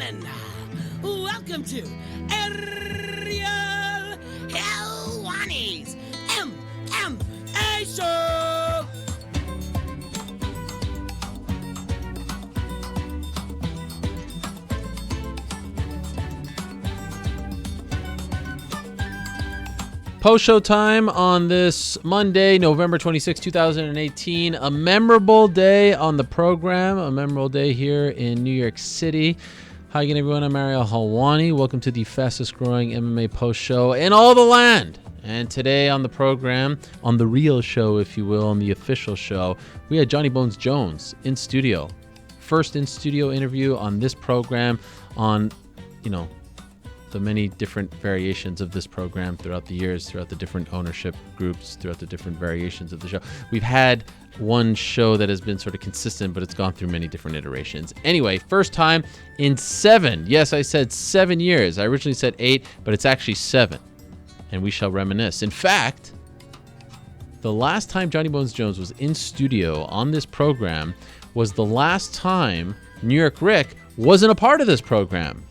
gentlemen, welcome to Ariel Helwani's MMA Show! Post-show time on this Monday, November 26, 2018. A memorable day on the program, a memorable day here in New York City. Hi again, everyone. I'm Ariel Helwani. Welcome to the fastest-growing MMA post-show in all the land. And today on the program, on the real show, if you will, on the official show, we had Jon Bones Jones in studio. First in-studio interview on this program on, the many different variations of this program throughout the years, throughout the different ownership groups, throughout the different variations of the show. We've had one show that has been sort of consistent, but it's gone through many different iterations. Anyway, first time in 7. Yes, I said 7 years. I originally said 8, but it's actually 7. And we shall reminisce. In fact, the last time Jon Bones Jones was in studio on this program was the last time York Ric wasn't a part of this program.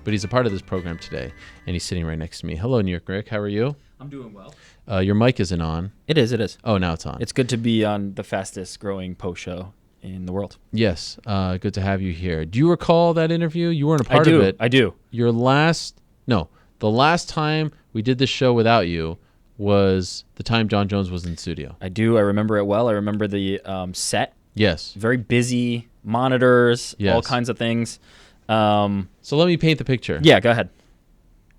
But he's a part of this program today, and he's sitting right next to me. Hello, York Ric. How are you? I'm doing well. Your mic isn't on. It is. Oh, now it's on. It's good to be on the fastest growing post show in the world. Yes. Good to have you here. Do you recall that interview? You weren't a part of it. I do. The last time we did this show without you was the time Jon Jones was in studio. I do. I remember it well. I remember the set. Yes. Very busy, monitors, yes. All kinds of things. So let me paint the picture. Yeah, go ahead.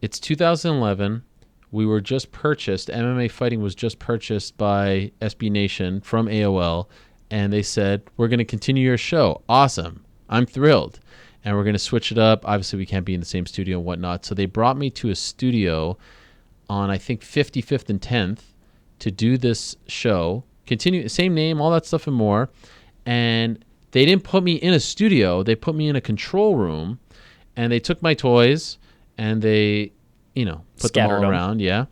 It's 2011. We were just purchased. MMA Fighting was just purchased by SB Nation from AOL, and they said, we're going to continue your show. Awesome. I'm thrilled. And we're going to switch it up. Obviously, we can't be in the same studio and whatnot. So they brought me to a studio on, I think, 55th and 10th to do this show. Continue, same name, all that stuff and more. And they didn't put me in a studio. They put me in a control room, and they took my toys and they, put them all around. Yeah.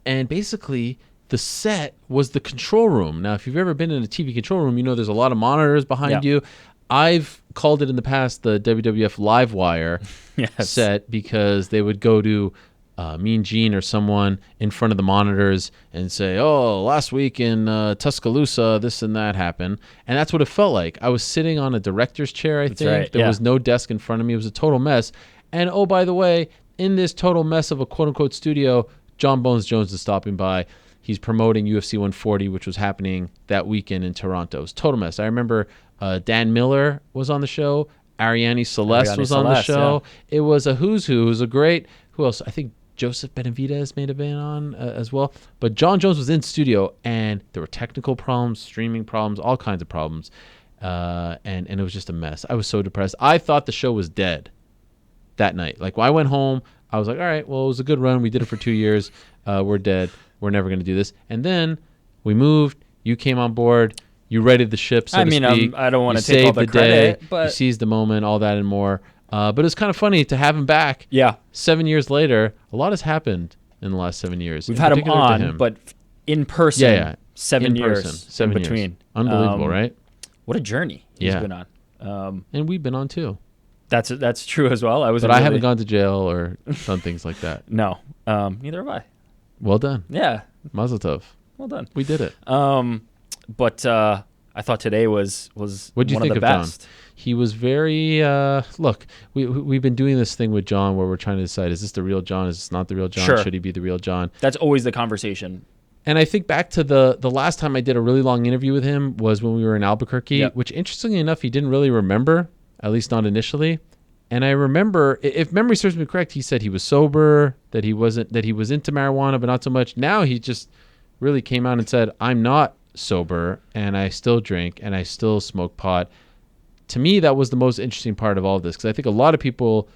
And basically the set was the control room. Now, if you've ever been in a TV control room, there's a lot of monitors behind you. I've called it in the past the WWF Live Wire set because they would go to Mean Gene or someone in front of the monitors and say, oh, last week in Tuscaloosa, this and that happened. And that's what it felt like. I was sitting on a director's chair, I think. Right, there was no desk in front of me. It was a total mess. And, oh, by the way, in this total mess of a quote-unquote studio, Jon Bones Jones is stopping by. He's promoting UFC 140, which was happening that weekend in Toronto. It was a total mess. I remember Dan Miller was on the show. Ariel Celeste was on the show. Yeah. It was a who's who. It was a great – who else? I think Joseph Benavidez may have been on as well. But Jon Jones was in studio, and there were technical problems, streaming problems, all kinds of problems. And it was just a mess. I was so depressed. I thought the show was dead that night. Like, when I went home, I was like, all right, well, it was a good run. We did it for 2 years. We're dead. We're never going to do this. And then we moved. You came on board. You readied the ship, so to speak. I don't want to take all the credit. But you seized the moment, all that and more. But it's kind of funny to have him back. Yeah. 7 years later, a lot has happened in the last 7 years. We've had him on, but in person, yeah. 7 years 7 in between. Years. Unbelievable, right? What a journey he's been on. And we've been on too. That's true as well. I haven't gone to jail or done things like that. No. Neither have I. Well done. Yeah. Mazel tov. Well done. We did it. But I thought today was What'd you one think of the best. Jon? He was very, look, we've been doing this thing with Jon where we're trying to decide, is this the real Jon? Is this not the real Jon? Sure. Should he be the real Jon? That's always the conversation. And I think back to the last time I did a really long interview with him was when we were in Albuquerque, which interestingly enough, he didn't really remember, at least not initially. And I remember, if memory serves me correct, he said he was sober, that he was into marijuana, but not so much. Now he just really came out and said, I'm not sober, and I still drink, and I still smoke pot. To me, that was the most interesting part of all of this, because I think a lot of people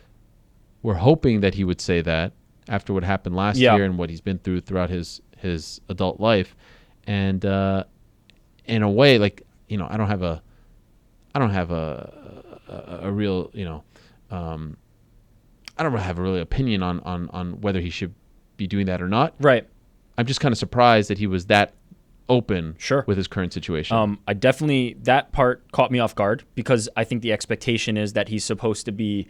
were hoping that he would say that after what happened last year and what he's been through throughout his adult life. And in a way, like, I don't have a real, I don't have a really opinion on whether he should be doing that or not. Right. I'm just kind of surprised that he was that open Sure. with his current situation. I definitely, that part caught me off guard because I think the expectation is that he's supposed to be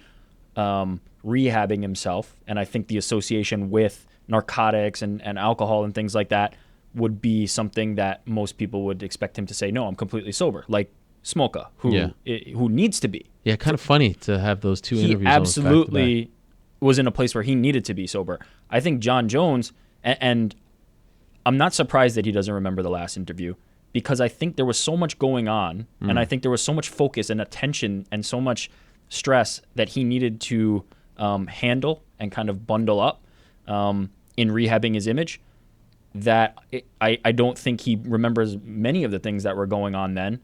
rehabbing himself. And I think the association with narcotics and alcohol and things like that would be something that most people would expect him to say, no, I'm completely sober. Like Smolka, who needs to be. Yeah, kind of funny to have those two interviews. He absolutely was in a place where he needed to be sober. I think Jon Jones, and I'm not surprised that he doesn't remember the last interview because I think there was so much going on and I think there was so much focus and attention and so much stress that he needed to handle and kind of bundle up in rehabbing his image that I don't think he remembers many of the things that were going on then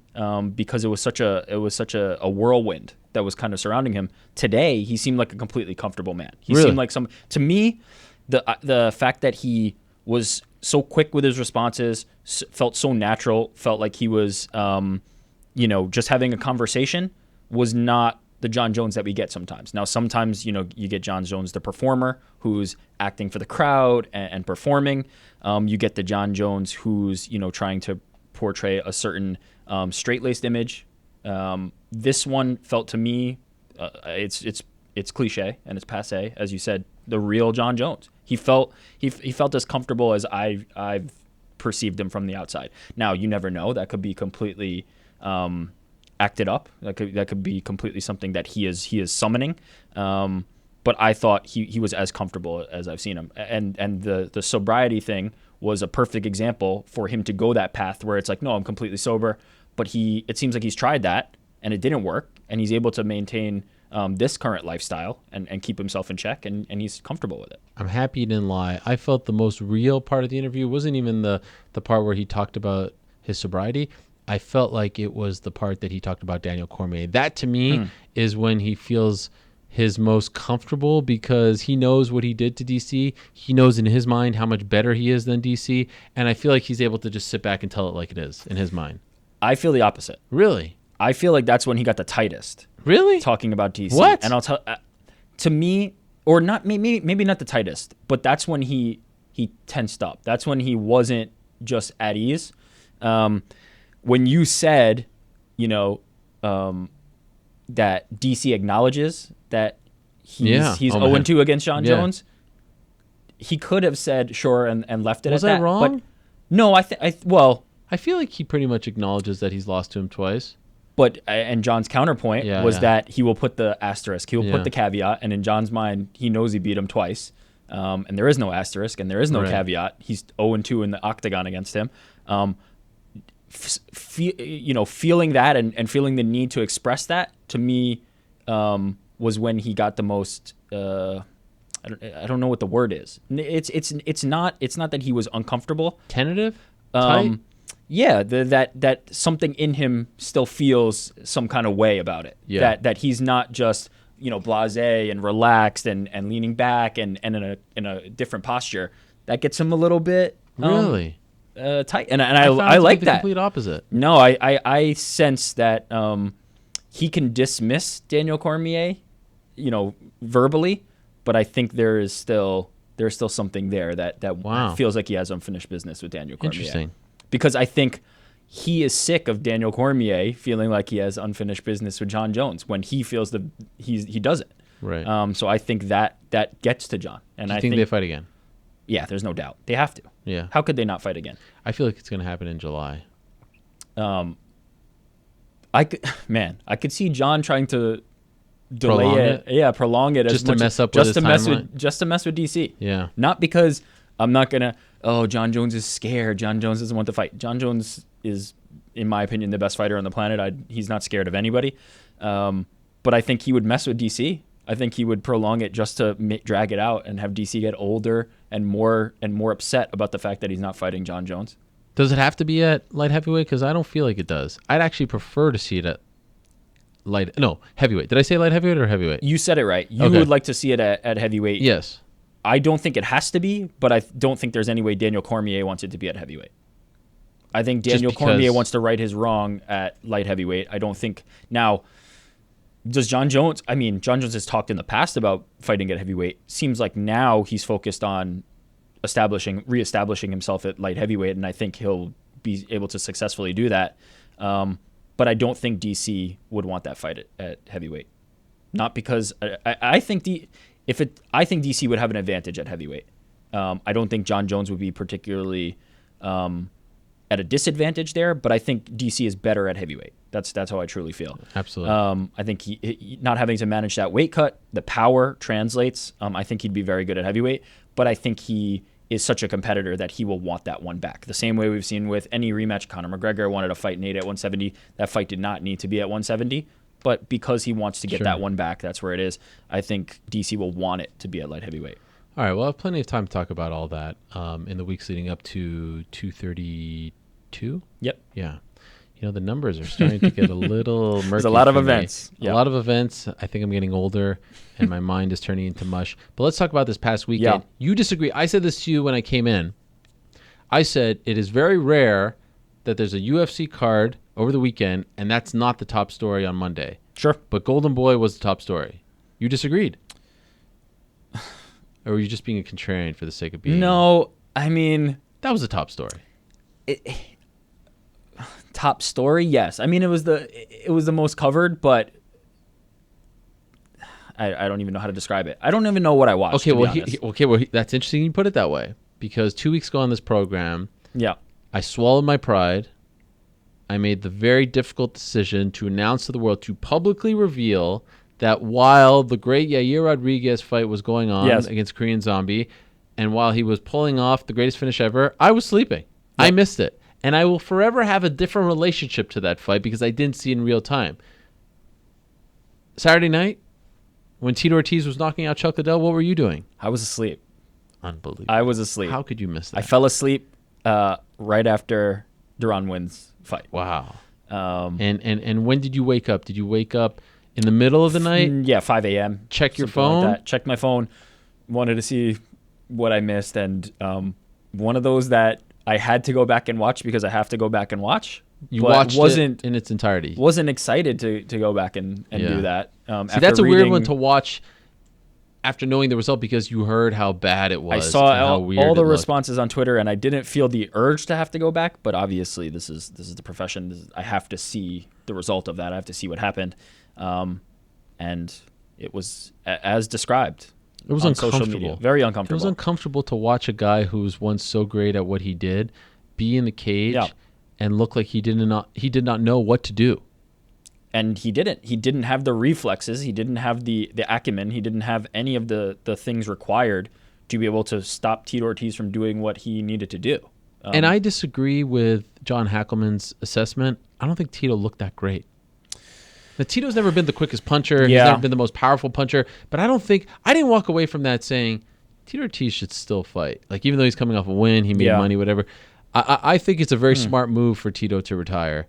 because it was such a whirlwind that was kind of surrounding him. Today, he seemed like a completely comfortable man. He seemed like to me, the fact that he was so quick with his responses, felt so natural, felt like he was, just having a conversation was not the Jon Jones that we get sometimes. Now, sometimes, you get Jon Jones, the performer, who's acting for the crowd and performing. You get the Jon Jones who's, trying to portray a certain straight-laced image. This one felt to me, it's cliche and it's passé, as you said, the real Jon Jones. He felt as comfortable as I've perceived him from the outside. Now, you never know. That could be completely acted up. That could be completely something that he is summoning. But I thought he was as comfortable as I've seen him. And the sobriety thing was a perfect example for him to go that path where it's like, no, I'm completely sober. But it seems like he's tried that and it didn't work. And he's able to maintain this current lifestyle and keep himself in check, and he's comfortable with it. I'm happy he didn't lie. I felt the most real part of the interview wasn't even the part where he talked about his sobriety. I felt like it was the part that he talked about Daniel Cormier. That to me is when he feels his most comfortable because he knows what he did to DC. He knows in his mind how much better he is than DC. And I feel like he's able to just sit back and tell it like it is in his mind. I feel the opposite. Really? I feel like that's when he got the tightest. Really? Talking about DC. What? And I'll tell, to me, or not, maybe not the tightest, but that's when he tensed up. That's when he wasn't just at ease. When you said, that DC acknowledges that he's 0-2 against Jon Jones, he could have said sure and left it was at that. Was I wrong? But no, I feel like he pretty much acknowledges that he's lost to him twice. But and Jon's counterpoint was that he will put the asterisk, he will put the caveat, and in Jon's mind, he knows he beat him twice, and there is no asterisk and there is no caveat. He's 0-2 in the octagon against him. Feeling that and feeling the need to express that to me was when he got the most. I don't know what the word is. It's not that he was uncomfortable. Tentative. Tight? Yeah, that something in him still feels some kind of way about it. Yeah. That he's not just blasé and relaxed and leaning back and in a different posture. That gets him a little bit really tight. And I like the that. Complete opposite. No, I sense that he can dismiss Daniel Cormier, verbally, but I think there's still something there that feels like he has unfinished business with Daniel Cormier. Interesting. Because I think he is sick of Daniel Cormier feeling like he has unfinished business with Jon Jones when he feels he doesn't. Right. So I think that gets to Jon. And Do you think they fight again? Yeah, there's no doubt. They have to. Yeah. How could they not fight again? I feel like it's going to happen in July. I could see Jon trying to delay it. Yeah, prolong it just to mess up with his timeline. Just to mess with DC. Yeah. Not because I'm not going to, Jon Jones is scared. Jon Jones doesn't want to fight. Jon Jones is, in my opinion, the best fighter on the planet. He's not scared of anybody. But I think he would mess with DC. I think he would prolong it just to drag it out and have DC get older and more upset about the fact that he's not fighting Jon Jones. Does it have to be at light heavyweight? Because I don't feel like it does. I'd actually prefer to see it at heavyweight. Did I say light heavyweight or heavyweight? You said it right. You would like to see it at heavyweight. Yes. I don't think it has to be, but I don't think there's any way Daniel Cormier wants it to be at heavyweight. I think Daniel Cormier wants to right his wrong at light heavyweight. I don't think now. Does Jon Jones? I mean, Jon Jones has talked in the past about fighting at heavyweight. Seems like now he's focused on reestablishing himself at light heavyweight, and I think he'll be able to successfully do that. But I don't think DC would want that fight at heavyweight. Not because I think I think DC would have an advantage at heavyweight. I don't think Jon Jones would be particularly at a disadvantage there, but I think DC is better at heavyweight. That's how I truly feel. Absolutely. I think he not having to manage that weight cut, the power translates. I think he'd be very good at heavyweight, but I think he is such a competitor that he will want that one back. The same way we've seen with any rematch. Conor McGregor wanted to fight Nate at 170. That fight did not need to be at 170, but because he wants to get that one back, that's where it is. I think DC will want it to be at light heavyweight. All right, well, I have plenty of time to talk about all that in the weeks leading up to 232. Yep. Yeah. You know, the numbers are starting to get a little murky. There's a lot of for me. events. A lot of events. I think I'm getting older, and my mind is turning into mush. But let's talk about this past weekend. Yeah. You disagree. I said this to you when I came in. I said it is very rare that there's a UFC card over the weekend, and that's not the top story on Monday. Sure. But Golden Boy was the top story. You disagreed. Or were you just being a contrarian for the sake of being? No, I mean, That was a top story. Top story, yes. I mean, it was the most covered, but I don't even know how to describe it. I don't even know what I watched. Okay, to be well, honest. that's interesting you put it that way, because 2 weeks ago on this program, Yeah. I swallowed my pride. I made the very difficult decision to announce to the world, to publicly reveal that while the great Yair Rodriguez fight was going on against Korean Zombie, and while he was pulling off the greatest finish ever, I was sleeping. Yep. I missed it. And I will forever have a different relationship to that fight because I didn't see it in real time. Saturday night, when Tito Ortiz was knocking out Chuck Liddell, what were you doing? I was asleep. Unbelievable. I was asleep. How could you miss that? I fell asleep right after Duran Wynn's fight. Wow. And when did you wake up? Did you wake up in the middle of the night? Yeah, 5 a.m. Check your phone? Like that. Checked my phone. Wanted to see what I missed. And one of those that I had to go back and watch because I have to go back and watch. You watched it in its entirety. Wasn't excited to go back and do that. See, that's a weird one to watch after knowing the result because you heard how bad it was. I saw all the responses on Twitter, and I didn't feel the urge to have to go back. But obviously, this is the profession. I have to see the result of that. I have to see what happened, and it was as described. It was on uncomfortable. Social media. Very uncomfortable. It was uncomfortable to watch a guy who was once so great at what he did be in the cage and look like he did not know what to do. And he didn't. He didn't have the reflexes. He didn't have the acumen. He didn't have any of the things required to be able to stop Tito Ortiz from doing what he needed to do. And I disagree with John Hackelman's assessment. I don't think Tito looked that great. Now, Tito's never been the quickest puncher. He's never been the most powerful puncher. But I didn't walk away from that saying Tito Ortiz should still fight. Like, even though he's coming off a win, he made money, whatever. I think it's a very smart move for Tito to retire.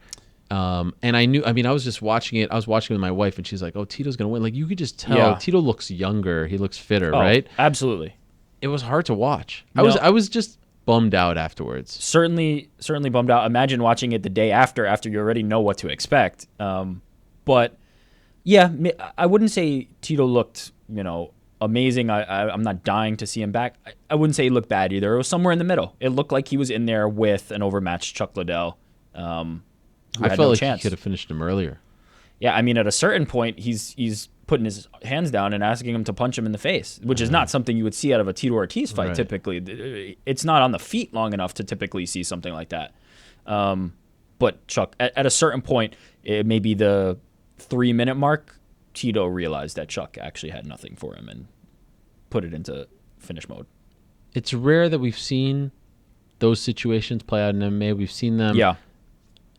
And I was just watching it. I was watching it with my wife, and she's like, oh, Tito's going to win. Like, you could just tell Tito looks younger. He looks fitter, right? Absolutely. It was hard to watch. No. I was just bummed out afterwards. Certainly bummed out. Imagine watching it the day after you already know what to expect. But yeah, I wouldn't say Tito looked, amazing. I'm not dying to see him back. I wouldn't say he looked bad either. It was somewhere in the middle. It looked like he was in there with an overmatched Chuck Liddell. I felt like he could have finished him earlier. Yeah, I mean, at a certain point, he's putting his hands down and asking him to punch him in the face, which is not something you would see out of a Tito Ortiz fight typically. It's not on the feet long enough to typically see something like that. But Chuck, at a certain point, it may be the 3-minute mark, Tito realized that Chuck actually had nothing for him and put it into finish mode. It's rare that we've seen those situations play out in MMA. We've seen them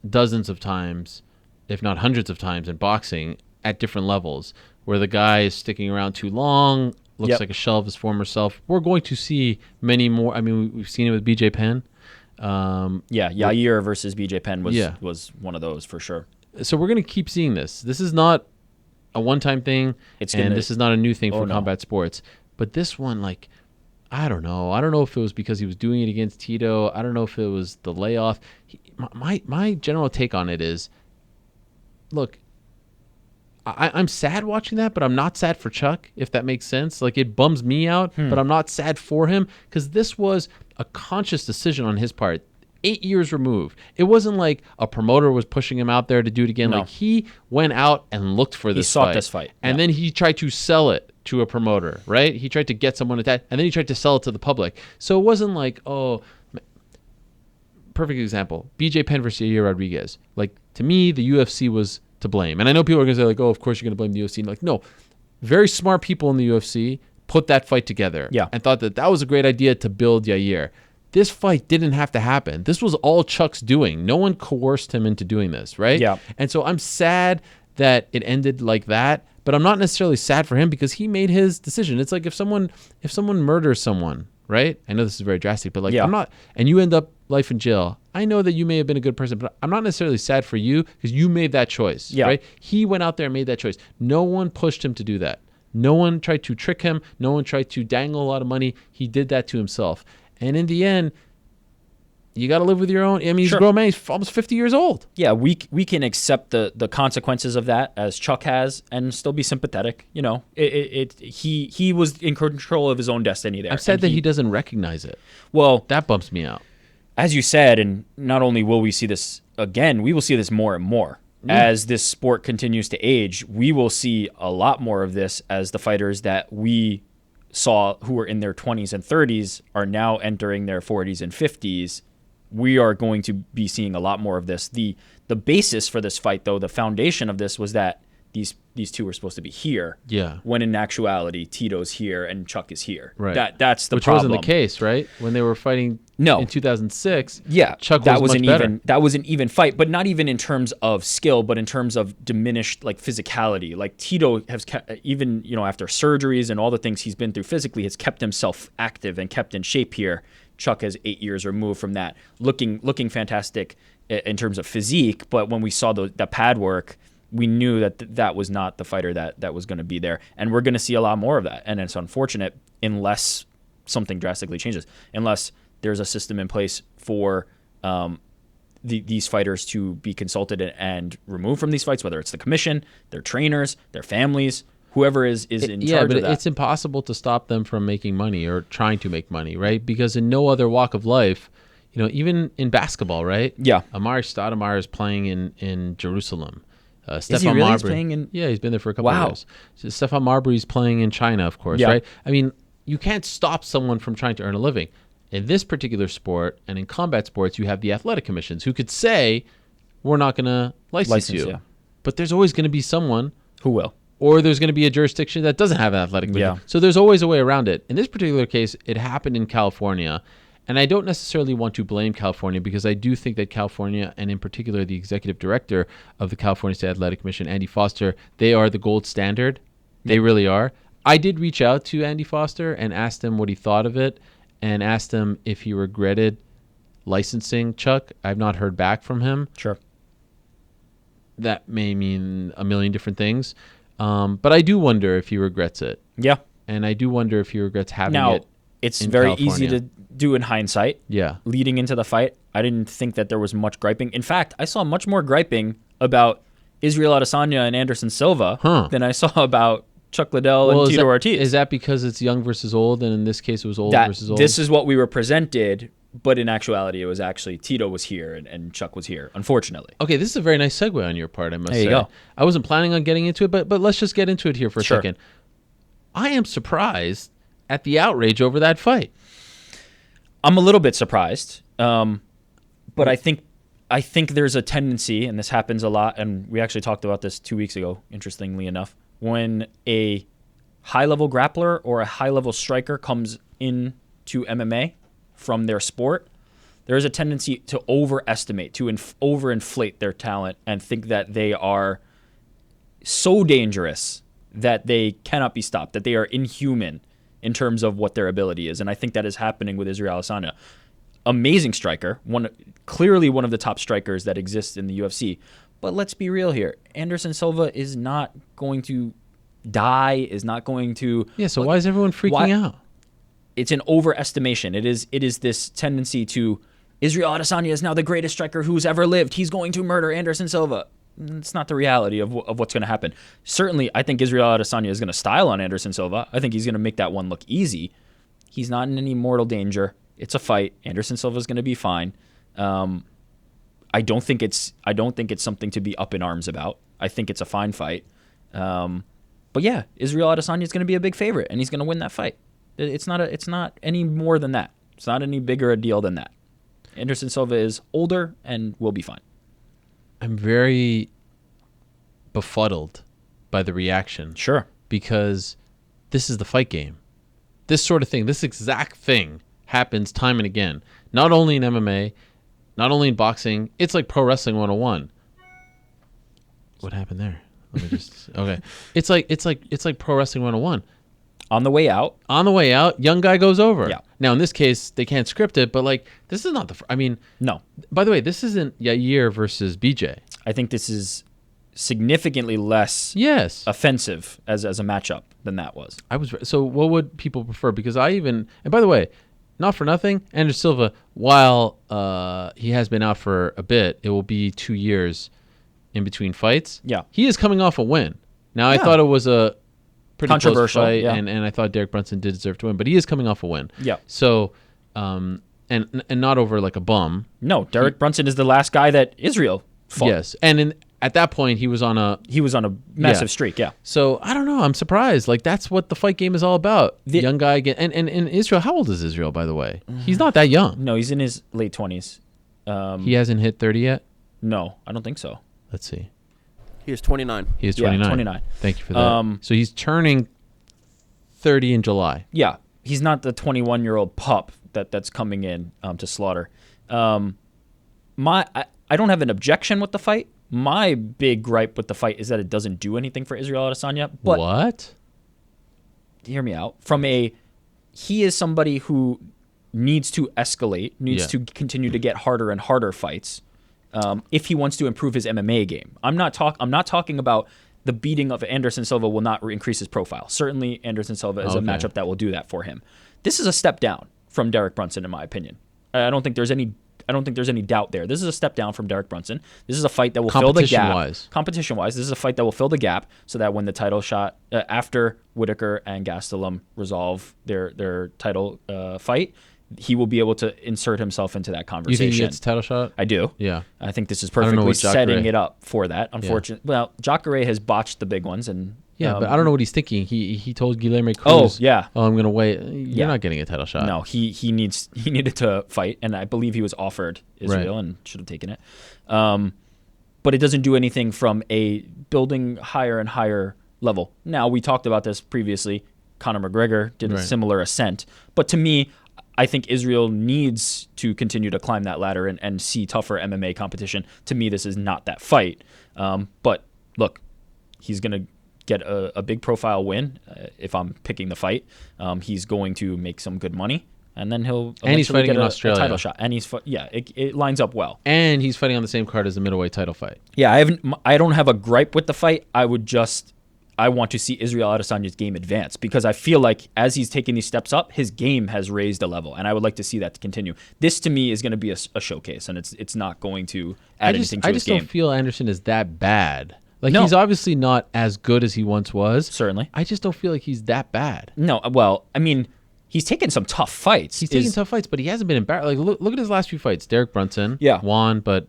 dozens of times, if not hundreds of times in boxing at different levels, where the guy is sticking around too long, looks like a shell of his former self. We're going to see many more. I mean, we've seen it with BJ Penn. Yair versus BJ Penn was one of those for sure. So we're going to keep seeing this. This is not a one-time thing, this is not a new thing for combat sports. But this one, like, I don't know. I don't know if it was because he was doing it against Tito. I don't know if it was the layoff. My general take on it is, look, I'm sad watching that, but I'm not sad for Chuck, if that makes sense. Like, it bums me out, but I'm not sad for him because this was a conscious decision on his part. 8 years removed. It wasn't like a promoter was pushing him out there to do it again. No. Like he went out and looked for this fight. He sought this fight. And then he tried to sell it to a promoter, right? He tried to get someone attached, and then he tried to sell it to the public. So it wasn't like, oh, perfect example, BJ Penn versus Yair Rodriguez. Like, to me, the UFC was to blame. And I know people are going to say, like, oh, of course you're going to blame the UFC. And like, no, very smart people in the UFC put that fight together and thought that that was a great idea to build Yair. This fight didn't have to happen. This was all Chuck's doing. No one coerced him into doing this, right? Yeah. And so I'm sad that it ended like that, but I'm not necessarily sad for him because he made his decision. It's like if someone murders someone, right? I know this is very drastic, but like I'm not, and you end up life in jail. I know that you may have been a good person, but I'm not necessarily sad for you because you made that choice, right? He went out there and made that choice. No one pushed him to do that. No one tried to trick him. No one tried to dangle a lot of money. He did that to himself. And in the end, you got to live with your own. I mean, he's a grown man. He's almost 50 years old. Yeah, we can accept the consequences of that as Chuck has and still be sympathetic. You know, he was in control of his own destiny there. I'm sad that he doesn't recognize it. Well, that bumps me out. As you said, and not only will we see this again, we will see this more and more. As this sport continues to age, we will see a lot more of this as the fighters that we saw who were in their 20s and 30s are now entering their 40s and 50s. We are going to be seeing a lot more of this. The basis for this fight, though, the foundation of this was that these two were supposed to be here. Yeah. When in actuality, Tito's here and Chuck is here. Right. That's the Which problem. wasn't the case, right? When they were fighting in 2006. Yeah. Chuck was much better. That was an even fight, but not even in terms of skill, but in terms of diminished like physicality. Like Tito has kept, even, you know, after surgeries and all the things he's been through physically, has kept himself active and kept in shape here. Chuck is 8 years removed from that, looking fantastic in terms of physique. But when we saw the pad work, we knew that was not the fighter that was going to be there. And we're going to see a lot more of that. And it's unfortunate unless something drastically changes, unless there's a system in place for these fighters to be consulted and removed from these fights, whether it's the commission, their trainers, their families, whoever is in charge of that. It's impossible to stop them from making money or trying to make money, right? Because in no other walk of life, you know, even in basketball, right? Yeah. Amari Stoudemire is playing in Jerusalem. Is he really? He's playing in... Yeah, he's been there for a couple of years. So Stephon Marbury's playing in China, of course, right? I mean, you can't stop someone from trying to earn a living. In this particular sport and in combat sports, you have the athletic commissions who could say, we're not going to license you. Yeah. But there's always going to be someone who will. Or there's going to be a jurisdiction that doesn't have an athletic commission. Yeah. So there's always a way around it. In this particular case, it happened in California. And I don't necessarily want to blame California because I do think that California, and in particular the executive director of the California State Athletic Commission, Andy Foster, they are the gold standard. They really are. I did reach out to Andy Foster and asked him what he thought of it and asked him if he regretted licensing Chuck. I've not heard back from him. Sure. That may mean a million different things. But I do wonder if he regrets it. Yeah. And I do wonder if he regrets having it. Now, it's very California. easy to do in hindsight. Yeah. Leading into the fight, I didn't think that there was much griping. In fact, I saw much more griping about Israel Adesanya and Anderson Silva than I saw about Chuck Liddell and Tito Ortiz. Is that because it's young versus old, and in this case it was old versus old? This is what we were presented, but in actuality it was actually Tito was here and Chuck was here, unfortunately. Okay, this is a very nice segue on your part, I must say. There you go. I wasn't planning on getting into it, but let's just get into it here for a second. I am surprised at the outrage over that fight. I'm a little bit surprised, but I think there's a tendency, and this happens a lot, and we actually talked about this 2 weeks ago, interestingly enough, when a high-level grappler or a high-level striker comes into MMA from their sport, there is a tendency to overestimate, to overinflate their talent and think that they are so dangerous that they cannot be stopped, that they are inhuman in terms of what their ability is. And I think that is happening with Israel Adesanya. Amazing striker, clearly one of the top strikers that exists in the UFC. But let's be real here. Anderson Silva is not going to die, is not going to... Yeah, so why is everyone freaking out? It's an overestimation. It is this tendency to, Israel Adesanya is now the greatest striker who's ever lived. He's going to murder Anderson Silva. It's not the reality of what's going to happen. Certainly, I think Israel Adesanya is going to style on Anderson Silva. I think he's going to make that one look easy. He's not in any mortal danger. It's a fight. Anderson Silva is going to be fine. I don't think it's something to be up in arms about. I think it's a fine fight. But yeah, Israel Adesanya is going to be a big favorite, and he's going to win that fight. It's not any more than that. It's not any bigger a deal than that. Anderson Silva is older and will be fine. I'm very befuddled by the reaction. Sure. Because this is the fight game. This sort of thing, this exact thing happens time and again. Not only in MMA, not only in boxing, it's like Pro Wrestling 101. What happened there? Let me just okay. It's like Pro Wrestling 101. On the way out, young guy goes over. Yeah. Now in this case, they can't script it, but like this is not no. By the way, this isn't Yair versus BJ. I think this is significantly less offensive as a matchup than that was. So what would people prefer? Because and by the way, not for nothing, Anderson Silva, while he has been out for a bit, it will be 2 years in between fights. Yeah. He is coming off a win. Now I thought it was a pretty controversial close fight, yeah. and I thought Derek Brunson did deserve to win, but he is coming off a win. Yeah. So and not over like a bum. No, Derek Brunson is the last guy that Israel fought. Yes. And at that point he was on a massive streak, yeah. So I don't know, I'm surprised. Like that's what the fight game is all about. The young guy again. And Israel, how old is Israel, by the way? He's not that young. No, he's in his late 20s. He hasn't hit 30 yet? No, I don't think so. Let's see. He is 29. He is 29. Yeah, 29. Thank you for that. So he's turning 30 in July. Yeah, he's not the 21-year-old pup that's coming in to slaughter. I don't have an objection with the fight. My big gripe with the fight is that it doesn't do anything for Israel Adesanya. But what? Hear me out. He is somebody who needs to escalate, needs to continue to get harder and harder fights. If he wants to improve his MMA game. I'm not talking about the beating of Anderson Silva will not increase his profile. Certainly Anderson Silva is a matchup that will do that for him. This is a step down from Derek Brunson, in my opinion. I don't think there's any doubt there. This is a step down from Derek Brunson. This is a fight that will fill the gap. Competition-wise, this is a fight that will fill the gap so that when the title shot after Whitaker and Gastelum resolve their title fight, he will be able to insert himself into that conversation. You think he gets a title shot? I do. Yeah. I think this is perfectly setting it up for that. Unfortunately, well, Jacare has botched the big ones, and but I don't know what he's thinking. He told Guilherme Cruz, I'm going to wait. You're not getting a title shot. No, he needed to fight, and I believe he was offered Israel and should have taken it. But it doesn't do anything from a building higher and higher level. Now, we talked about this previously. Conor McGregor did a similar ascent, but to me, I think Israel needs to continue to climb that ladder and see tougher MMA competition. To me, this is not that fight. But look, he's going to get a big profile win if I'm picking the fight. He's going to make some good money, and then he'll he's fighting in Australia. A title shot. And it lines up well. And he's fighting on the same card as the middleweight title fight. Yeah, I don't have a gripe with the fight. I want to see Israel Adesanya's game advance because I feel like as he's taking these steps up, his game has raised a level, and I would like to see that to continue. This, to me, is going to be a showcase, and it's not going to add anything to his game. I just don't feel Anderson is that bad. Like, he's obviously not as good as he once was. Certainly. I just don't feel like he's that bad. No, well, I mean, he's taken some tough fights. He's taken tough fights, but he hasn't been embarrassed. Like, look at his last few fights. Derek Brunson won, but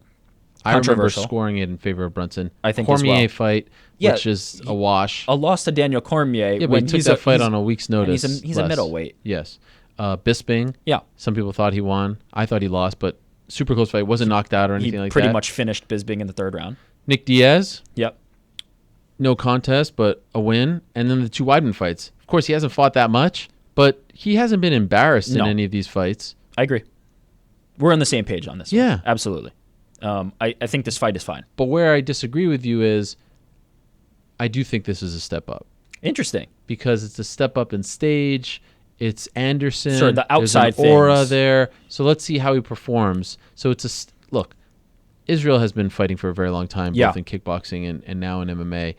I remember scoring it in favor of Brunson. I think Cormier fight, which is a wash. A loss to Daniel Cormier. Yeah, but he took that fight on a week's notice. He's a middleweight. Yes. Bisping. Yeah. Some people thought he won. I thought he lost, but super close fight. Wasn't knocked out or anything like that. He pretty much finished Bisping in the third round. Nick Diaz. Yep. No contest, but a win. And then the two Weidman fights. Of course, he hasn't fought that much, but he hasn't been embarrassed in any of these fights. I agree. We're on the same page on this one. Yeah. Absolutely. I think this fight is fine. But where I disagree with you is I do think this is a step up. Interesting. Because it's a step up in stage. It's Anderson. Sure, the outside There's an aura things. there. So let's see how he performs. So it's look, Israel has been fighting for a very long time, both in kickboxing and now in MMA.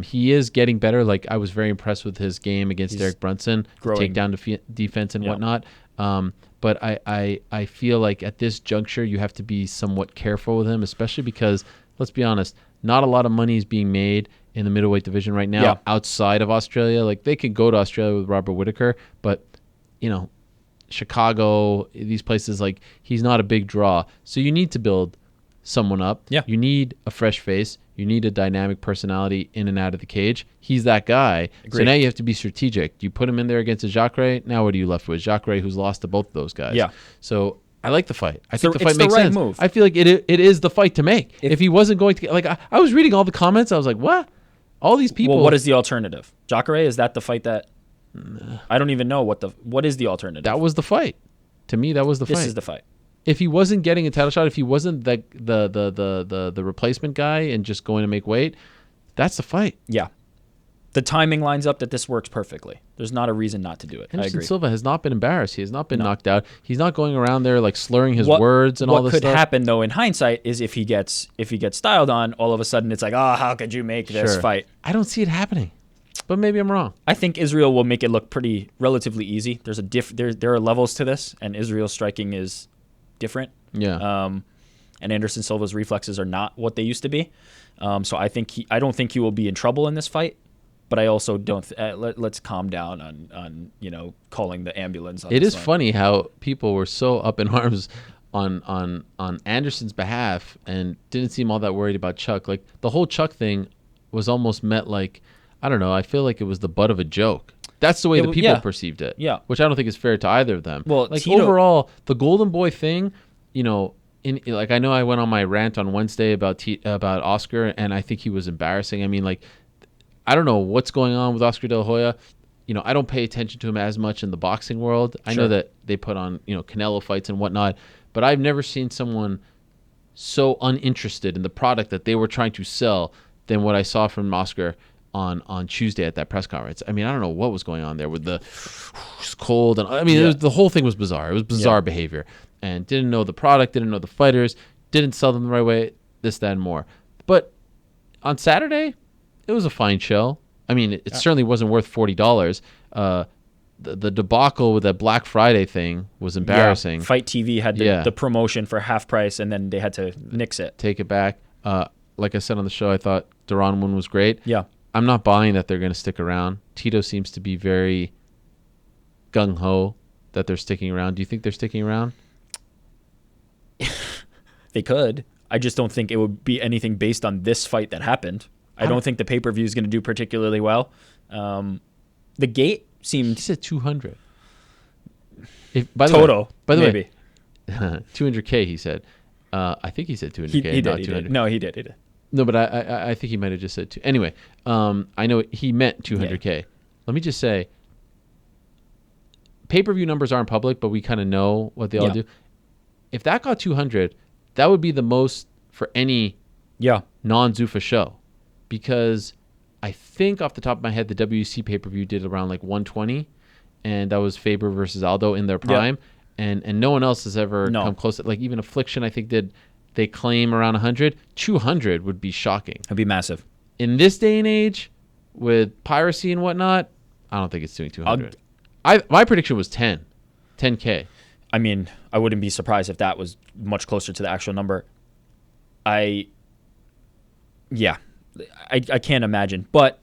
He is getting better. Like, I was very impressed with his game against Derek Brunson, takedown defense and whatnot. But I feel like at this juncture, you have to be somewhat careful with him, especially because, let's be honest, not a lot of money is being made in the middleweight division right now outside of Australia. Like, they could go to Australia with Robert Whitaker, but, Chicago, these places, like, he's not a big draw. So you need to build someone up. Yeah. You need a fresh face. You need a dynamic personality in and out of the cage. He's that guy. Agreed. So now you have to be strategic. You put him in there against a Jacare. Now what are you left with? Jacare, who's lost to both of those guys. Yeah. So I like the fight. I think So the fight it's the makes right sense. move. I feel like it is the fight to make. If he wasn't going to get, like, I was reading all the comments. I was like, what? All these people. Well, what is the alternative? Jacare, is that the fight that? I don't even know what is the alternative. That was the fight. To me, that was the fight. This is the fight. If he wasn't getting a title shot, if he wasn't the replacement guy and just going to make weight, that's the fight. Yeah. The timing lines up that this works perfectly. There's not a reason not to do it. I Anderson agree. Silva has not been embarrassed. He has not been knocked out. He's not going around there like slurring his words and all this What stuff. could happen though in hindsight is if he gets styled on, all of a sudden it's like, oh, how could you make this fight? I don't see it happening, but maybe I'm wrong. I think Israel will make it look relatively easy. There's there are levels to this, and Israel's striking is different. Yeah. And Anderson Silva's reflexes are not what they used to be. So I don't think he will be in trouble in this fight. But I also don't. Let's calm down on calling the ambulance. It is funny how people were so up in arms on Anderson's behalf and didn't seem all that worried about Chuck. Like the whole Chuck thing was almost met like, I don't know. I feel like it was the butt of a joke. That's the way the people perceived it. Yeah. Which I don't think is fair to either of them. Well, like Tito, overall, the Golden Boy thing, like I know I went on my rant on Wednesday about Oscar, and I think he was embarrassing. I mean, like, I don't know what's going on with Oscar De La Hoya. I don't pay attention to him as much in the boxing world. I know that they put on, Canelo fights and whatnot, but I've never seen someone so uninterested in the product that they were trying to sell than what I saw from Oscar on Tuesday at that press conference. I mean, I don't know what was going on there with the it's cold. And I mean, the whole thing was bizarre. It was bizarre behavior, and didn't know the product, didn't know the fighters, didn't sell them the right way, this, that, and more. But on Saturday, it was a fine show. I mean, it certainly wasn't worth $40. The debacle with that Black Friday thing was embarrassing. Yeah. Fight TV had the promotion for half price, and then they had to nix it. Take it back. Like I said on the show, I thought Duran one was great. Yeah. I'm not buying that they're going to stick around. Tito seems to be very gung-ho that they're sticking around. Do you think they're sticking around? They could. I just don't think it would be anything based on this fight that happened. I don't think the pay-per-view is going to do particularly well. The gate seemed... He said 200. By the way, 200K, he said. I think he said 200K, he not did, 200. He did. No, he did. No, but I think he might have just said two. Anyway, I know he meant 200K. Yeah. Let me just say, pay-per-view numbers aren't public, but we kind of know what they all do. If that got 200, that would be the most for any non-Zuffa show. Because I think off the top of my head, the WC pay-per-view did around like 120, and that was Faber versus Aldo in their prime. And no one else has ever come close. Like even Affliction, I think they claim around 100. 200 would be shocking. It'd be massive. In this day and age, with piracy and whatnot, I don't think it's doing 200. My prediction was 10K. I mean, I wouldn't be surprised if that was much closer to the actual number. I can't imagine. But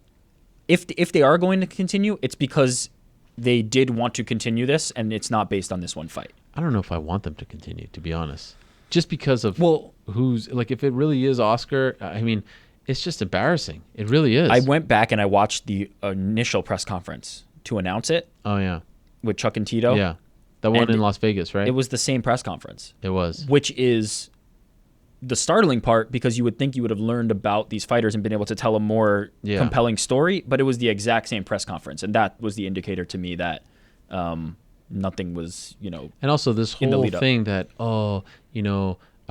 if they are going to continue, it's because they did want to continue this, and it's not based on this one fight. I don't know if I want them to continue, to be honest. Just because of who's, like, if it really is Oscar, I mean, it's just embarrassing. It really is. I went back and I watched the initial press conference to announce it. Oh, yeah. With Chuck and Tito. Yeah. The one in Las Vegas, right? It was the same press conference. It was. Which is the startling part, because you would think you would have learned about these fighters and been able to tell a more compelling story, but it was the exact same press conference, and that was the indicator to me that nothing was, and also this whole thing that I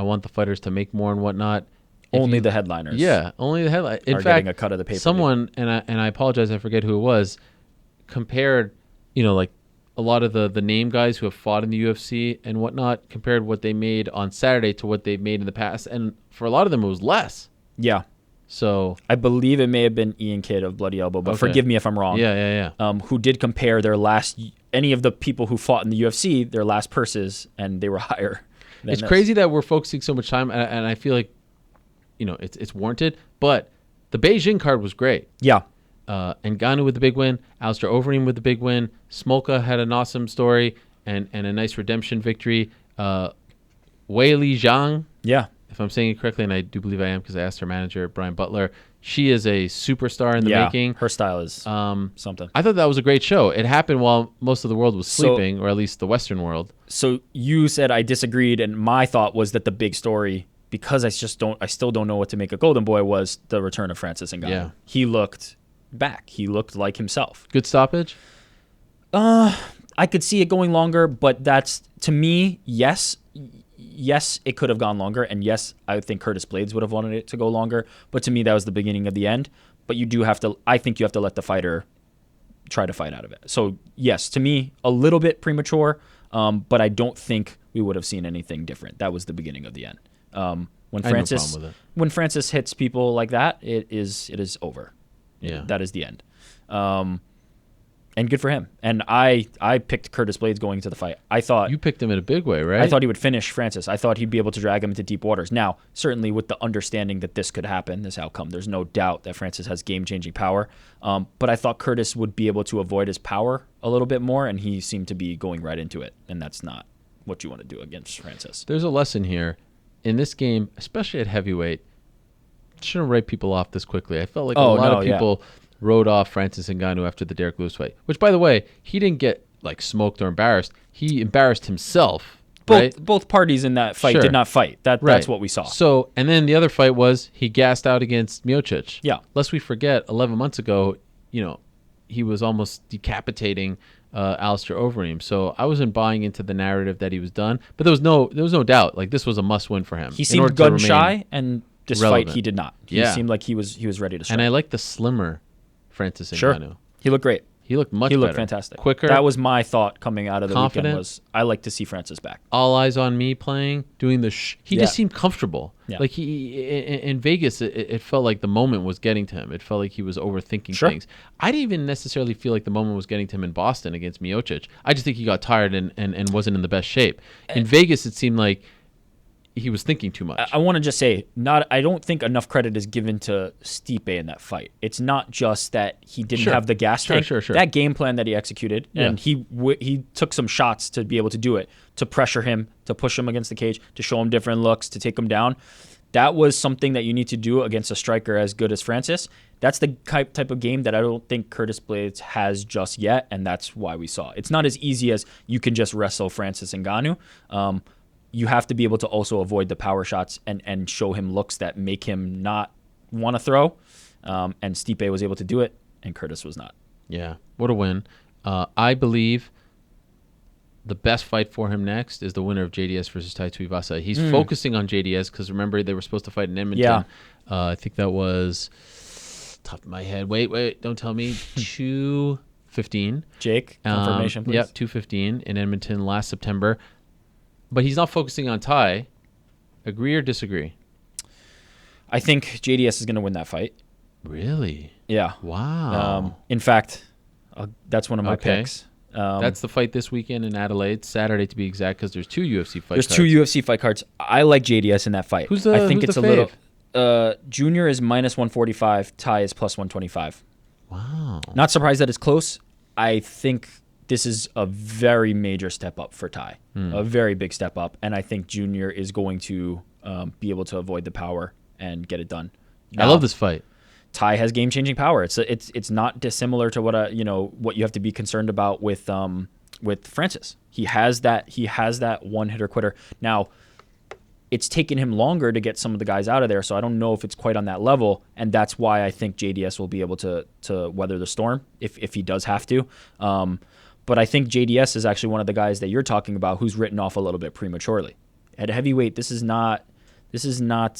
want the fighters to make more and whatnot. Only the headliners. Yeah, only the headliners. In fact, getting a cut of the pay-per-view. Someone, and I apologize, I forget who it was, compared, like a lot of the name guys who have fought in the UFC and whatnot, compared what they made on Saturday to what they've made in the past. And for a lot of them, it was less. Yeah. So I believe it may have been Ian Kidd of Bloody Elbow, but forgive me if I'm wrong. Yeah. Who did compare any of the people who fought in the UFC, their last purses, and they were higher. It's crazy that we're focusing so much time, and I feel like, it's warranted. But the Beijing card was great. Yeah. Ngannou with the big win, Alistair Overeem with the big win, Smolka had an awesome story, and a nice redemption victory. Weili Zhang, Yeah. if I'm saying it correctly, and I do believe I am because I asked her manager, Brian Butler, she is a superstar in the making. Her style is something. I thought that was a great show. It happened while most of the world was sleeping, or at least the Western world. So you said I disagreed, and my thought was that the big story, because I still don't know what to make of Golden Boy, was the return of Francis Ngannou. Yeah. He looked back. He looked like himself. Good stoppage? I could see it going longer, but that's, to me, yes, it could have gone longer, and yes, I think Curtis Blades would have wanted it to go longer, but to me, that was the beginning of the end. But I think you have to let the fighter try to fight out of it. So yes, to me, a little bit premature, but I don't think we would have seen anything different. That was the beginning of the end. When Francis hits people like that, it is over. Yeah. That is the end. And good for him. And I picked Curtis Blades going into the fight. I thought You picked him in a big way, right? I thought he would finish Francis. I thought he'd be able to drag him into deep waters. Now, certainly with the understanding that this could happen, this outcome, there's no doubt that Francis has game-changing power. But I thought Curtis would be able to avoid his power a little bit more, and he seemed to be going right into it. And that's not what you want to do against Francis. There's a lesson here. In this game, especially at heavyweight, shouldn't write people off this quickly. I felt like a lot of people wrote off Francis Ngannou after the Derek Lewis fight, which, by the way, he didn't get like smoked or embarrassed. He embarrassed himself. Both parties in that fight did not fight. That's what we saw. So, and then the other fight was he gassed out against Miocic. Yeah. Lest we forget, 11 months ago, he was almost decapitating Alistair Overeem. So I wasn't buying into the narrative that he was done, but there was no doubt. Like, this was a must win for him. He seemed gun shy, and this fight he did not. He seemed like he was ready to strike. And I like the slimmer Francis Ngannou. Sure. He looked great. He looked much better. He looked fantastic. Quicker. That was my thought coming out of the confident. weekend was I like to see Francis back. All eyes on me playing, doing the he just seemed comfortable. Yeah. Like in Vegas, it felt like the moment was getting to him. It felt like he was overthinking things. I didn't even necessarily feel like the moment was getting to him in Boston against Miocic. I just think he got tired and wasn't in the best shape. In Vegas, it seemed like he was thinking too much. I want to just say, I don't think enough credit is given to Stipe in that fight. It's not just that he didn't have the gas tank. Sure. That game plan that he executed, and he took some shots to be able to do it, to pressure him, to push him against the cage, to show him different looks, to take him down. That was something that you need to do against a striker as good as Francis. That's the type of game that I don't think Curtis Blades has just yet, and that's why we saw. It's not as easy as you can just wrestle Francis Ngannou. You have to be able to also avoid the power shots and show him looks that make him not want to throw. And Stipe was able to do it, and Curtis was not. Yeah, what a win. I believe the best fight for him next is the winner of JDS versus Tai Tuivasa. He's focusing on JDS because, remember, they were supposed to fight in Edmonton. Yeah. I think that was, top of my head, wait, don't tell me, 2/15. Jake, confirmation, please. Yep, 2/15 in Edmonton last September. But he's not focusing on Tai. Agree or disagree? I think JDS is going to win that fight. Really? Yeah. Wow. In fact, that's one of my picks. That's the fight this weekend in Adelaide, Saturday to be exact, because there's two UFC fight cards. There's two UFC fight cards. I like JDS in that fight. I think it's a fave? little. Junior is -145. Tai is +125. Wow. Not surprised that it's close. I think this is a very major step up for Tai, a very big step up, and I think Junior is going to be able to avoid the power and get it done. Now, I love this fight. Tai has game-changing power. It's not dissimilar to what you have to be concerned about with Francis. He has that one-hitter quitter. Now, it's taken him longer to get some of the guys out of there, so I don't know if it's quite on that level, and that's why I think JDS will be able to weather the storm if he does have to. But I think JDS is actually one of the guys that you're talking about who's written off a little bit prematurely. At heavyweight, this is not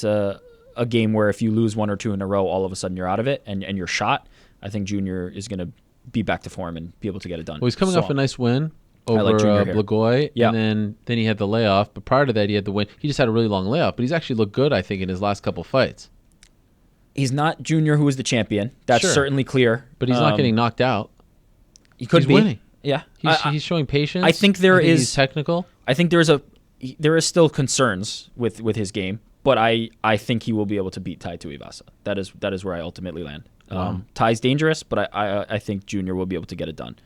a game where if you lose one or two in a row, all of a sudden you're out of it and you're shot. I think Junior is going to be back to form and be able to get it done. Well, he's coming off a nice win over Blagoy, and then he had the layoff. But prior to that, he had the win. He just had a really long layoff, but he's actually looked good, I think, in his last couple fights. He's not Junior, who is the champion. That's certainly clear. But he's not getting knocked out. He could be winning. Yeah, he's showing patience. I think he's technical. I think there is still concerns with his game, but I think he will be able to beat Tai Tuivasa. That is where I ultimately land. Wow. Tai's dangerous, but I think Junior will be able to get it done.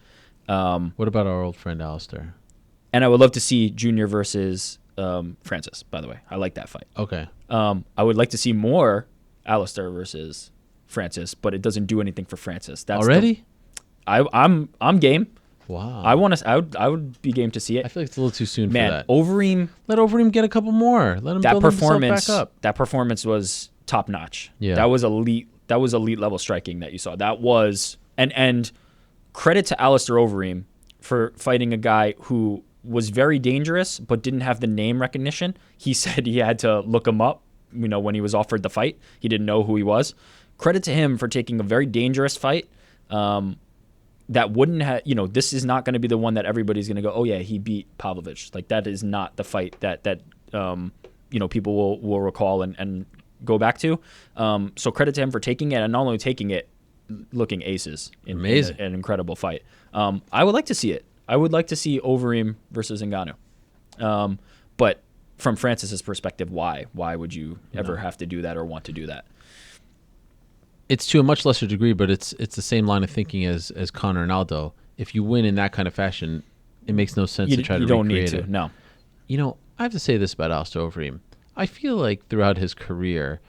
What about our old friend Alistair? And I would love to see Junior versus Francis, by the way. I like that fight. Okay. I would like to see more Alistair versus Francis, but it doesn't do anything for Francis. That's Already? I'm game. Wow. I would be game to see it. I feel like it's a little too soon Man, for that. Overeem, Let Overeem get a couple more. Let him that build himself performance back up. that performance was top notch. Yeah. That was elite level striking that you saw. That was and credit to Alistair Overeem for fighting a guy who was very dangerous but didn't have the name recognition. He said he had to look him up, when he was offered the fight. He didn't know who he was. Credit to him for taking a very dangerous fight. That wouldn't have, this is not going to be the one that everybody's going to go, oh yeah, he beat Pavlovich. Like that is not the fight that people will recall and go back to. So credit to him for taking it, and not only taking it, looking aces. Amazing. In an incredible fight. I would like to see it. I would like to see Overeem versus Ngannou. But from Francis's perspective, why? Why would you ever have to do that or want to do that? It's to a much lesser degree, but it's the same line of thinking as Conor and Aldo. If you win in that kind of fashion, it makes no sense to try to recreate it. You don't need to, no. I have to say this about Alistair Overeem. I feel like throughout his career,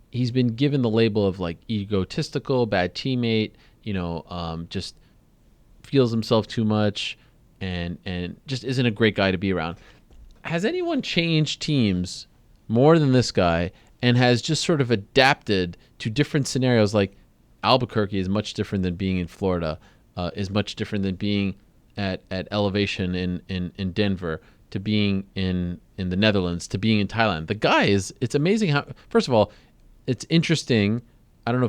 he's been given the label of like egotistical, bad teammate, just feels himself too much and just isn't a great guy to be around. Has anyone changed teams more than this guy and has just sort of adapted to different scenarios? Like Albuquerque is much different than being in Florida, is much different than being at elevation in Denver, to being in the Netherlands, to being in Thailand. The guy it's amazing how, first of all, it's interesting. I don't know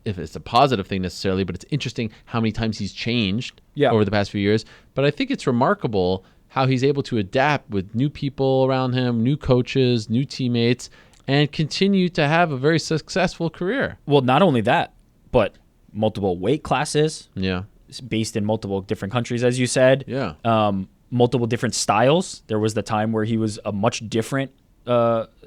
if it's a positive thing necessarily, but it's interesting how many times he's changed over the past few years. But I think it's remarkable how he's able to adapt with new people around him, new coaches, new teammates, and continue to have a very successful career. Well, not only that, but multiple weight classes. Yeah. Based in multiple different countries, as you said. Yeah. Multiple different styles. There was the time where he was a much different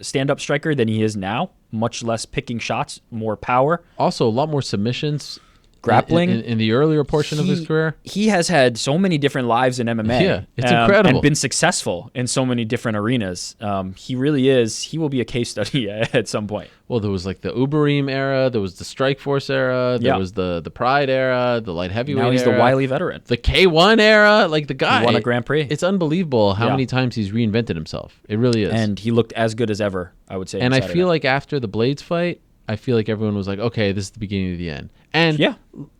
stand-up striker than he is now. Much less picking shots, more power. Also, a lot more submissions. Grappling. In the earlier portion of his career. He has had so many different lives in MMA. Yeah, it's incredible. And been successful in so many different arenas. He really is. He will be a case study at some point. Well, there was like the Ubereem era. There was the Strikeforce era. There was the Pride era, the light heavyweight era. Now he's the wily veteran. The K1 era. Like the guy. He won a Grand Prix. It's unbelievable how many times he's reinvented himself. It really is. And he looked as good as ever, I would say. And I feel like after the Blades fight, I feel like everyone was like, okay, this is the beginning of the end. And,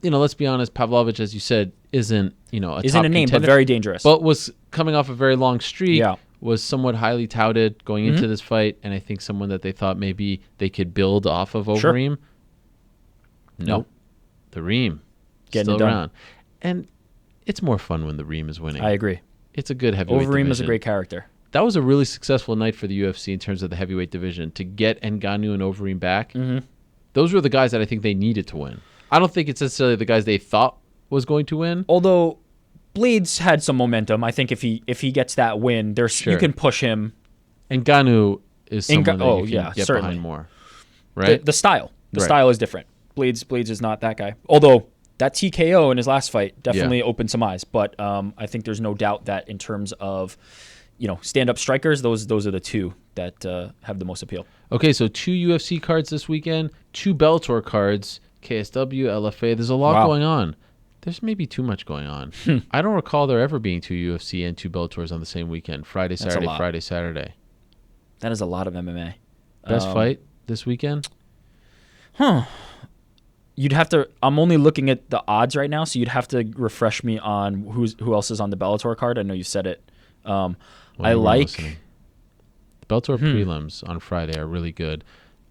let's be honest, Pavlovich, as you said, isn't a isn't top a name, contender, but very dangerous. But was coming off a very long streak, was somewhat highly touted going into this fight, and I think someone that they thought maybe they could build off of Overeem. Nope. The Reem. Getting still around. And it's more fun when the Reem is winning. I agree. It's a good heavyweight Overeem division. is a great character. That was a really successful night for the UFC in terms of the heavyweight division. To get Ngannou and Overeem back, those were the guys that I think they needed to win. I don't think it's necessarily the guys they thought was going to win. Although Blades had some momentum. I think if he gets that win, you can push him. Ngannou is someone that you can get certainly. behind more. Right? The style. The style is different. Blades is not that guy. Although that TKO in his last fight definitely opened some eyes. But I think there's no doubt that in terms of stand-up strikers, those are the two that have the most appeal. Okay, so 2 UFC cards this weekend, 2 Bellator cards, KSW, LFA. There's a lot going on. There's maybe too much going on. I don't recall there ever being 2 UFC and 2 Bellators on the same weekend. Friday, Saturday. That is a lot of MMA. Best fight this weekend? You'd have to. I'm only looking at the odds right now, so you'd have to refresh me on who else is on the Bellator card. I know you said it. I like the Bellator prelims on Friday are really good.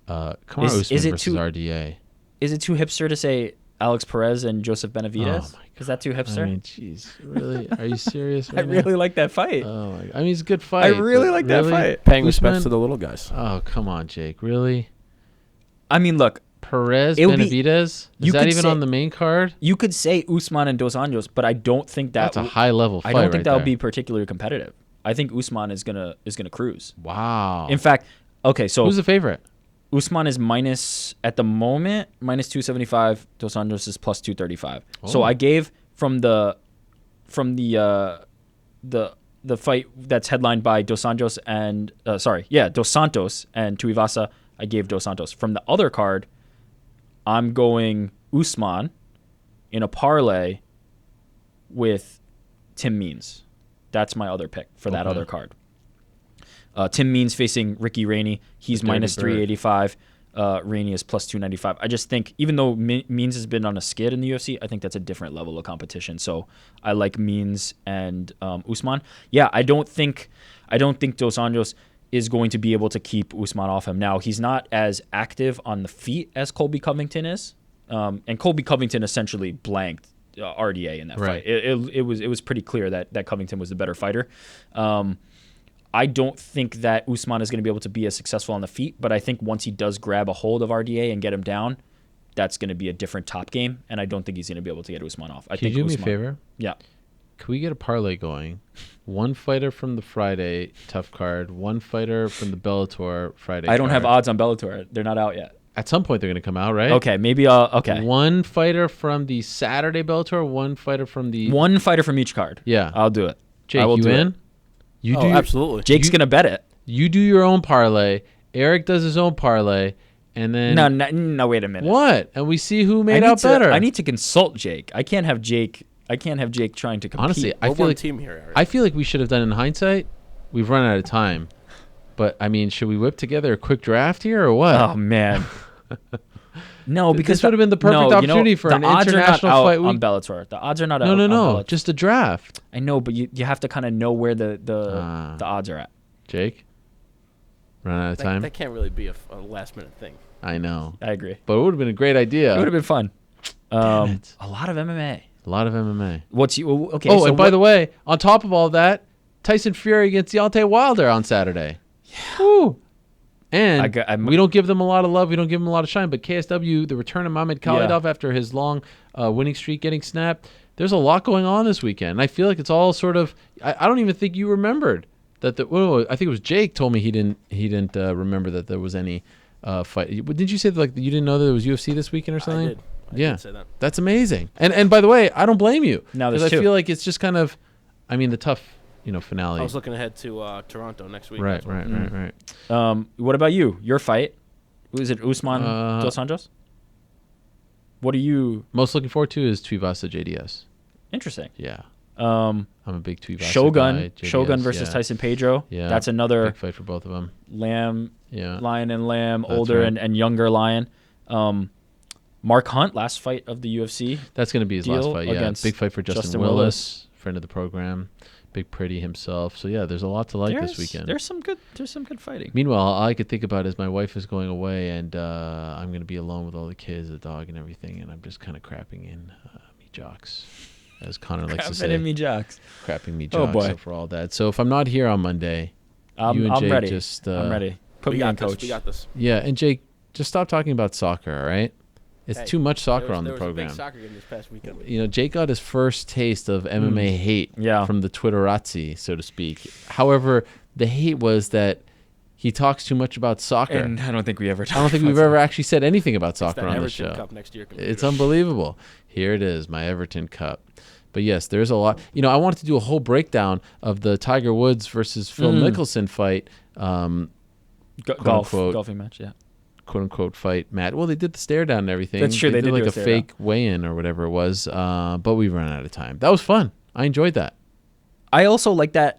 Kamaru Usman versus RDA. Is it too hipster to say Alex Perez and Joseph Benavidez? Is that too hipster? I mean, jeez, really? Are you serious? Right I really like that fight. Oh my God. I mean, it's a good fight. I really like that fight. Paying respects to the little guys. Oh, come on, Jake. Really? I mean, look. Perez, Benavidez? Is that even on the main card? You could say Usman and Dos Anjos, but I don't think that's a high level fight. I don't think that'll be particularly competitive. I think Usman is gonna cruise. Wow. In fact, okay, so who's the favorite? Usman is at the moment minus 275. Dos Anjos is plus 235. Oh. So I gave from the the fight that's headlined by Dos Santos and Dos Santos and Tuivasa, I gave Dos Santos. From the other card, I'm going Usman in a parlay with Tim Means. That's my other pick for that other card. Tim Means facing Ricky Rainey. He's minus 385. Rainey is plus 295. I just think, even though Means has been on a skid in the UFC, I think that's a different level of competition. So I like Means and Usman. Yeah, I don't think Dos Anjos is going to be able to keep Usman off him. Now, he's not as active on the feet as Colby Covington is, and Colby Covington essentially blanked RDA in that fight. It was pretty clear that Covington was the better fighter. I don't think that Usman is going to be able to be as successful on the feet, but I think once he does grab a hold of RDA and get him down, that's going to be a different top game, and I don't think he's going to be able to get Usman off. Can you do me a favor? Yeah. Can we get a parlay going? One fighter from the Friday tough card, one fighter from the Bellator Friday I don't card. have odds on Bellator. They're not out yet. At some point, they're going to come out, right? Okay, maybe okay. One fighter from the Saturday Bellator, one fighter from the... One fighter from each card. Yeah. I'll do it. Jake, I will you do in? It. You Oh, do absolutely. Jake's going to bet it. You do your own parlay. Eric does his own parlay. And then... No, wait a minute. What? And we see who made out better. I need to consult Jake. I can't have Jake trying to compete. Honestly, We're one team here, Ariel. I feel like we should have done in hindsight. We've run out of time. But, I mean, should we whip together a quick draft here or what? Oh, man. No, because this would have been the perfect opportunity for an international fight. On Bellator. The odds are not out. No, on Bellator. just a draft. I know, but you have to kind of know where the odds are at. Jake, run out of time. That can't really be a last minute thing. I know, I agree. but it would have been a great idea. It would have been fun. Damn it. A lot of MMA. A lot of MMA. Okay? Oh, so and by the way, on top of all that, Tyson Fury against Deontay Wilder on Saturday. Yeah. Woo. And we don't give them a lot of love. We don't give them a lot of shine. But KSW, the return of Mamed Khalidov after his long winning streak getting snapped, there's a lot going on this weekend. And I feel like it's all sort of. I don't even think you remembered that. I think it was Jake told me he didn't remember that there was any fight. Did you say that, like, you didn't know that there was UFC this weekend or something? I did say that. That's amazing. And by the way, I don't blame you. No, because I feel like it's just kind of, I mean, the tough. Finale. I was looking ahead to Toronto next week. Right. what about you? Your fight? Was it Usman Dos Anjos? What are you most looking forward to is Tuivasa JDS. Interesting. Yeah. I'm a big Tuivasa guy. JDS, Shogun versus Tyson Pedro. Yeah. That's another big fight for both of them. Lion and Lamb, That's older right. and younger Lion. Mark Hunt, last fight of the UFC. That's going to be his last fight. Yeah. Against Big fight for Justin Willis, friend of the program. Big Pretty himself. So yeah, there's a lot to like this weekend. There's some good fighting. Meanwhile, all I could think about is my wife is going away, and I'm going to be alone with all the kids, the dog, and everything, and I'm just kind of crapping in me jocks, as Connor likes to say. Crapping in me jocks. Crapping me jocks. Oh boy. So for all that. So if I'm not here on Monday, you and I'm Jake ready. just I'm ready. Put me on, coach. We got this. Yeah, and Jake, just stop talking about soccer, all right? It's too much soccer on the program. There was a big soccer game this past weekend. Jake got his first taste of MMA hate from the Twitterazzi, so to speak. However, the hate was that he talks too much about soccer. And I don't think we've ever actually said anything about soccer on the Everton show. Cup next year. It's unbelievable. Here it is, my Everton Cup. But yes, there's a lot. I wanted to do a whole breakdown of the Tiger Woods versus Phil Mickelson fight. Golfing match, yeah. Quote unquote fight, Matt. Well, they did the stare down and everything. That's true. They did like do a fake weigh-in or whatever it was. But we ran out of time. That was fun. I enjoyed that. I also like that.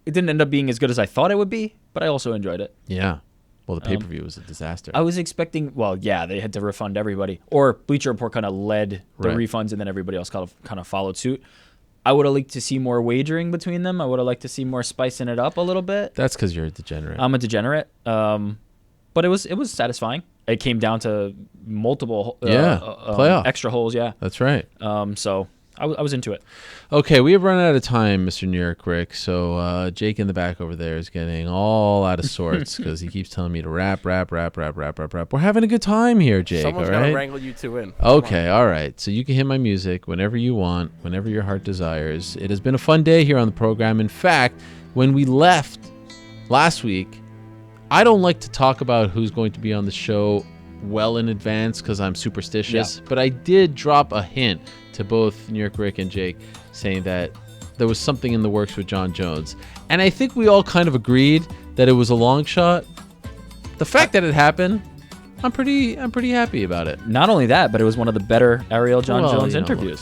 It didn't end up being as good as I thought it would be, but I also enjoyed it. Yeah. Well, the pay-per-view was a disaster. I was expecting. Well, yeah, they had to refund everybody, or Bleacher Report kind of led the refunds, and then everybody else kind of followed suit. I would have liked to see more wagering between them. I would have liked to see more spicing it up a little bit. That's because you're a degenerate. I'm a degenerate. But it was satisfying. It came down to multiple playoff extra holes. Yeah, that's right. So I was into it. Okay, we have run out of time, Mr. New York Ric. So Jake in the back over there is getting all out of sorts because he keeps telling me to rap. We're having a good time here, Jake. Someone's all right? gonna wrangle you two in. Okay, all right. So you can hit my music whenever you want, whenever your heart desires. It has been a fun day here on the program. In fact, when we left last week, I don't like to talk about who's going to be on the show well in advance because I'm superstitious, but I did drop a hint to both New York Ric and Jake saying that there was something in the works with Jon Jones. And I think we all kind of agreed that it was a long shot. The fact that it happened, I'm pretty happy about it. Not only that, but it was one of the better Ariel Jon Jones interviews.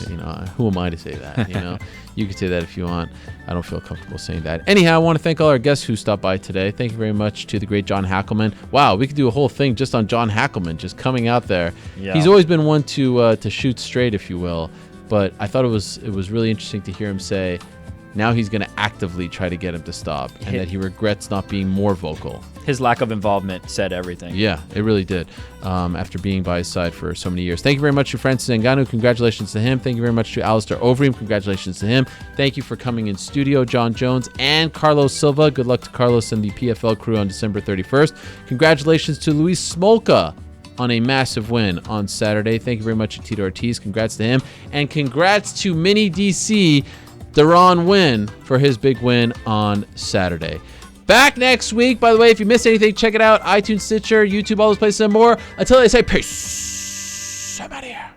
Who am I to say that? You can say that if you want. I don't feel comfortable saying that. Anyhow, I want to thank all our guests who stopped by today. Thank you very much to the great John Hackleman. Wow, we could do a whole thing just on John Hackleman, just coming out there. Yeah. He's always been one to shoot straight, if you will. But I thought it was really interesting to hear him say now he's going to actively try to get him to stop, and that he regrets not being more vocal. His lack of involvement said everything. Yeah, it really did. After being by his side for so many years. Thank you very much to Francis Ngannou. Congratulations to him. Thank you very much to Alistair Overeem. Congratulations to him. Thank you for coming in studio, Jon Jones and Carlos Silva. Good luck to Carlos and the PFL crew on December 31st. Congratulations to Luis Smolka on a massive win on Saturday. Thank you very much to Tito Ortiz. Congrats to him. And congrats to Mini DC, Deron Wynn, for his big win on Saturday. Back next week. By the way, if you missed anything, check it out. iTunes, Stitcher, YouTube, all those places and more. Until I say peace. I'm out of here.